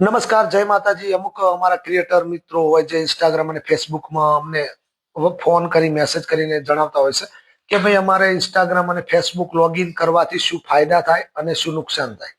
નમસ્કાર, જય માતાજી। અમુક અમારા ક્રિએટર મિત્રો હોય જે ઇન્સ્ટાગ્રામ અને ફેસબુકમાં અમને ફોન કરી મેસેજ કરીને જણાવતા હોય છે કે ભાઈ અમારે ઇન્સ્ટાગ્રામ અને ફેસબુક લોગિન કરવાથી શું ફાયદા થાય અને શું નુકસાન થાય।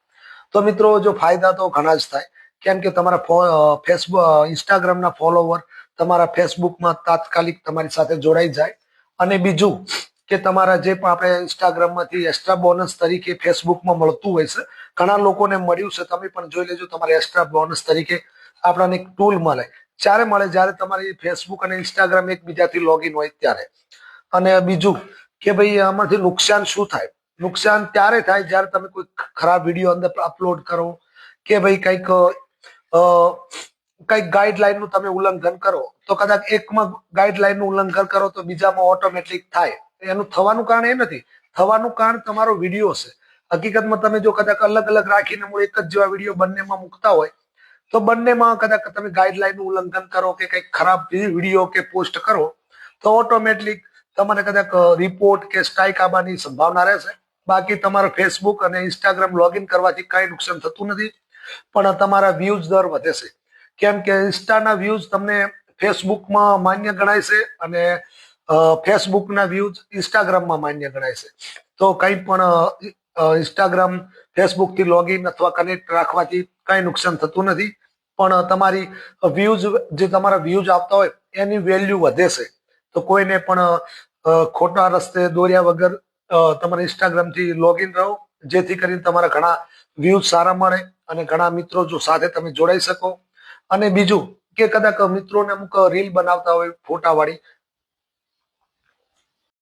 તો મિત્રો, જો ફાયદા તો ઘણા જ થાય, કેમ કે તમારા ફેસબુક ઇન્સ્ટાગ્રામના ફોલોવર તમારા ફેસબુકમાં તાત્કાલિક તમારી સાથે જોડાઈ જાય। અને બીજું કે તમારા જે પણ આપણે ઇન્સ્ટાગ્રામમાંથી એક્સ્ટ્રા બોનસ તરીકે ફેસબુકમાં મળતું હોય છે, ઘણા લોકોને મળ્યું છે, તમે પણ જોઈ લેજો। તમારે એક્સ્ટ્રા બોનસ તરીકે આપણને એક ટૂલ મળે, ત્યારે મળે જ્યારે તમારી ફેસબુક અને ઇન્સ્ટાગ્રામ એકબીજાથી લોગિન હોય ત્યારે। અને બીજું કે ભાઈ આમાંથી નુકસાન શું થાય? નુકસાન ત્યારે થાય જ્યારે તમે કોઈ ખરાબ વિડીયો અંદર અપલોડ કરો કે ભાઈ કંઈક ગાઈડલાઈનનું તમે ઉલ્લંઘન કરો, તો કદાચ એકમાં ગાઈડલાઈનનું ઉલ્લંઘન કરો તો બીજામાં ઓટોમેટિક થાય। એનું થવાનું કારણ એ નથી, થવાનું કારણ તમારો વિડીયો છે। હકીકતમાં તમે જો કદાચ અલગ અલગ રાખીને એક જ જેવા વિડીયો બંનેમાં મૂકતા હોય તો બંનેમાં કદાચ તમે ગાઈડલાઈનનું ઉલ્લંઘન કરો કે કંઈક ખરાબ વિડીયો કે પોસ્ટ કરો તો ઓટોમેટિક તમારે કદાચ રિપોર્ટ કે સ્ટ્રાઇક આવવાની સંભાવના રહેશે। બાકી તમારા ફેસબુક અને ઇન્સ્ટાગ્રામ લોગિન કરવાથી કાંઈ નુકસાન થતું નથી, પણ તમારા વ્યૂઝ દર વધે છે। કેમ કે ઇન્સ્ટાના વ્યૂઝ તમને ફેસબુકમાં માન્ય ગણાય છે અને ફેસબુકના વ્યૂઝ ઇન્સ્ટાગ્રામમાં માન્ય ગણાય છે। તો કંઈ પણ ઇન્સ્ટાગ્રામ ફેસબુકથી લોગિન અથવા કનેક્ટ રાખવાથી કાંઈ નુકસાન થતું નથી, પણ તમારી જે તમારા વ્યૂઝ આવતા હોય એની વેલ્યુ વધે છે। તો કોઈને પણ ખોટા રસ્તે દોર્યા વગર તમારા ઇન્સ્ટાગ્રામથી લોગિન રહો, જેથી કરીને તમારા ઘણા વ્યૂઝ સારા મળે અને ઘણા મિત્રો જો સાથે તમે જોડાઈ શકો। અને બીજું કે કદાચ મિત્રોને અમુક રીલ બનાવતા હોય ફોટાવાળી,